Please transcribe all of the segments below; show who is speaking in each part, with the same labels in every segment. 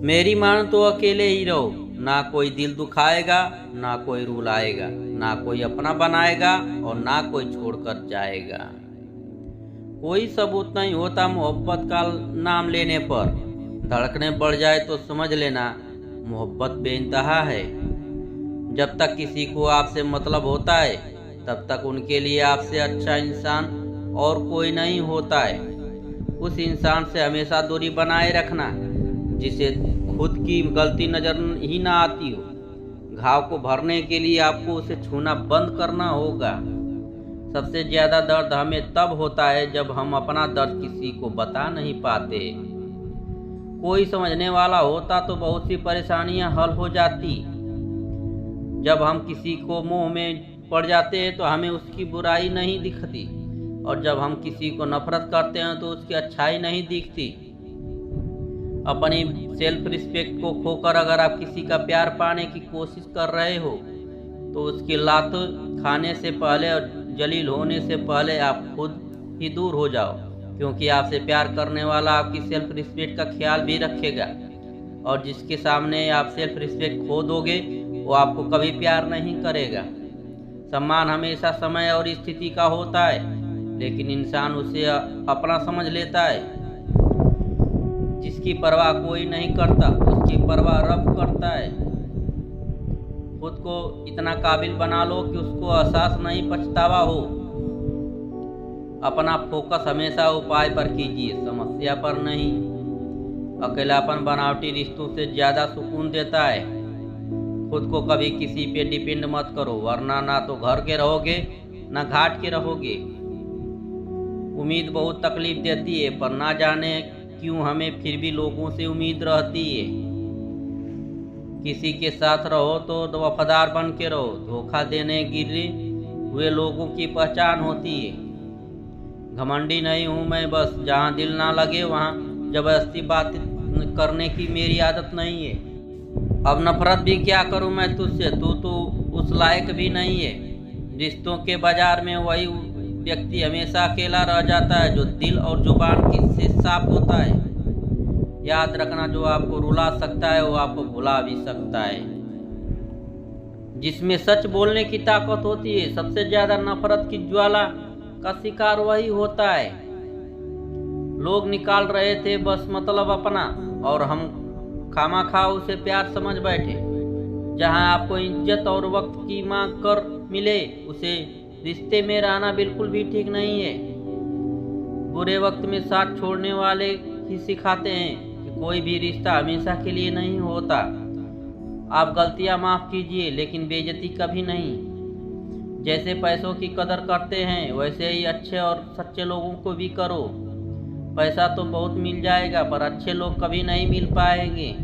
Speaker 1: मेरी मान तो अकेले ही रहो, ना कोई दिल दुखाएगा, ना कोई रुलाएगा, ना कोई अपना बनाएगा और ना कोई छोड़कर जाएगा। कोई सबूत नहीं होता मोहब्बत का नाम लेने पर। धड़कने बढ़ जाए तो समझ लेना मोहब्बत बेइंतहा है। जब तक किसी को आपसे मतलब होता है तब तक उनके लिए आपसे अच्छा इंसान और कोई नहीं होता है। उस इंसान से हमेशा दूरी बनाए रखना जिसे खुद की गलती नजर ही ना आती हो। घाव को भरने के लिए आपको उसे छूना बंद करना होगा। सबसे ज्यादा दर्द हमें तब होता है जब हम अपना दर्द किसी को बता नहीं पाते। कोई समझने वाला होता तो बहुत सी परेशानियां हल हो जाती। जब हम किसी को मुंह में पड़ जाते हैं तो हमें उसकी बुराई नहीं दिखती, और जब हम किसी को नफरत करते हैं तो उसकी अच्छाई नहीं दिखती। अपनी सेल्फ रिस्पेक्ट को खोकर अगर आप किसी का प्यार पाने की कोशिश कर रहे हो तो उसकी लात खाने से पहले और जलील होने से पहले आप खुद ही दूर हो जाओ, क्योंकि आपसे प्यार करने वाला आपकी सेल्फ रिस्पेक्ट का ख्याल भी रखेगा, और जिसके सामने आप सेल्फ रिस्पेक्ट खो दोगे वो आपको कभी प्यार नहीं करेगा। सम्मान हमेशा समय और स्थिति का होता है, लेकिन इंसान उसे अपना समझ लेता है। जिसकी परवाह कोई नहीं करता उसकी परवाह रब करता है। खुद को इतना काबिल बना लो कि उसको एहसास नहीं पछतावा हो। अपना फोकस हमेशा उपाय पर कीजिए, समस्या पर नहीं। अकेलापन बनावटी रिश्तों से ज्यादा सुकून देता है। खुद को कभी किसी पे डिपेंड मत करो, वरना ना तो घर के रहोगे ना घाट के रहोगे। उम्मीद बहुत तकलीफ देती है, पर ना जाने क्यों हमें फिर भी लोगों से उम्मीद रहती है। किसी के साथ रहो तो वफादार बन के रहो। धोखा देने गिरे हुए लोगों की पहचान होती है। घमंडी नहीं हूँ मैं, बस जहाँ दिल ना लगे वहाँ जबरदस्ती बात करने की मेरी आदत नहीं है। अब नफरत भी क्या करूँ मैं तुझसे, तू तो उस लायक भी नहीं है। रिश्तों के बाजार में वही व्यक्ति हमेशा अकेला रह जाता है जो दिल और जुबान से साफ होता है। याद रखना, जो आपको रुला सकता है वो आपको भुला भी सकता है। जिसमें सच बोलने की ताकत होती है, सबसे ज्यादा नफरत की ज्वाला का शिकार वही होता है। लोग निकाल रहे थे बस मतलब अपना, और हम खामाखा उसे प्यार समझ बैठे। जहां आपको इज्जत और वक्त की मांग कर मिले उसे रिश्ते में रहना बिल्कुल भी ठीक नहीं है। बुरे वक्त में साथ छोड़ने वाले ही सिखाते हैं कि कोई भी रिश्ता हमेशा के लिए नहीं होता। आप गलतियां माफ कीजिए, लेकिन बेइज्जती कभी नहीं। जैसे पैसों की कदर करते हैं वैसे ही अच्छे और सच्चे लोगों को भी करो। पैसा तो बहुत मिल जाएगा, पर अच्छे लोग कभी नहीं मिल पाएंगे।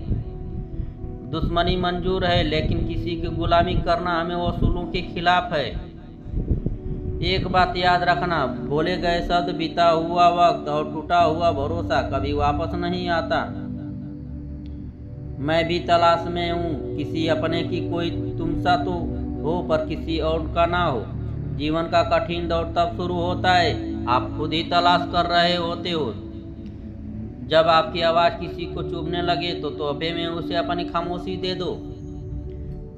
Speaker 1: दुश्मनी मंजूर है, लेकिन किसी की गुलामी करना हमें उसूलों के खिलाफ है। एक बात याद रखना, बोले गए शब्द, बीता हुआ वक्त और टूटा हुआ भरोसा कभी वापस नहीं आता। मैं भी तलाश में हूँ किसी अपने की, कोई तुम सा तो हो पर किसी और का ना हो। जीवन का कठिन दौर तब शुरू होता है आप खुद ही तलाश कर रहे होते हो। जब आपकी आवाज़ किसी को चुभने लगे तो तोहफे में उसे अपनी खामोशी दे दो।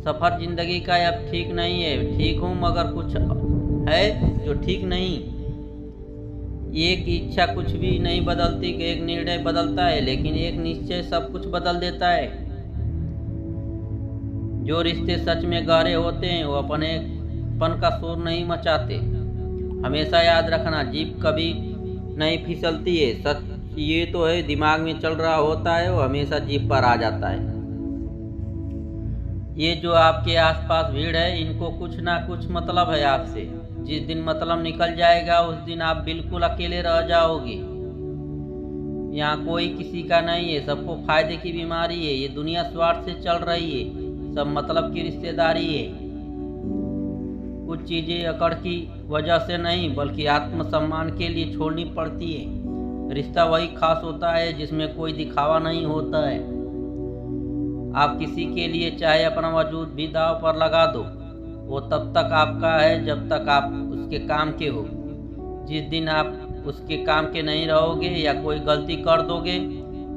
Speaker 1: सफ़र जिंदगी का अब ठीक नहीं है, ठीक हूँ मगर कुछ है जो ठीक नहीं। एक इच्छा कुछ भी नहीं बदलती, एक निर्णय बदलता है, लेकिन एक निश्चय सब कुछ बदल देता है। जो रिश्ते सच में गहरे होते हैं वो अपनेपन का शोर नहीं मचाते। हमेशा याद रखना, जीप कभी नहीं फिसलती है। सच ये तो है, दिमाग में चल रहा होता है वो हमेशा जीप पर आ जाता है। ये जो आपके आसपास भीड़ है इनको कुछ ना कुछ मतलब है आपसे। जिस दिन मतलब निकल जाएगा उस दिन आप बिल्कुल अकेले रह जाओगे। यहाँ कोई किसी का नहीं है, सबको फायदे की बीमारी है। ये दुनिया स्वार्थ से चल रही है, सब मतलब की रिश्तेदारी है। कुछ चीजें अकड़ की वजह से नहीं बल्कि आत्मसम्मान के लिए छोड़नी पड़ती है। रिश्ता वही खास होता है जिसमें कोई दिखावा नहीं होता है। आप किसी के लिए चाहे अपना वजूद भी दांव पर लगा दो, वो तब तक आपका है जब तक आप उसके काम के हो। जिस दिन आप उसके काम के नहीं रहोगे या कोई गलती कर दोगे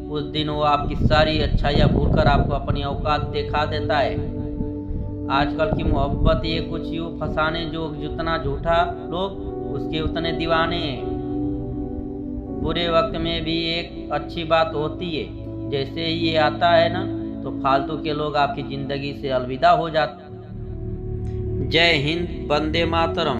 Speaker 1: उस दिन वो आपकी सारी अच्छाइयाँ भूलकर आपको अपनी औकात दिखा देता है। आजकल की मोहब्बत ये कुछ यूँ फसाने जो जितना झूठा लोग उसके उतने दीवाने हैं। बुरे वक्त में भी एक अच्छी बात होती है, जैसे ही ये आता है ना तो फालतू के लोग आपकी ज़िंदगी से अलविदा हो जाते हैं। जय हिंद, वंदे मातरम।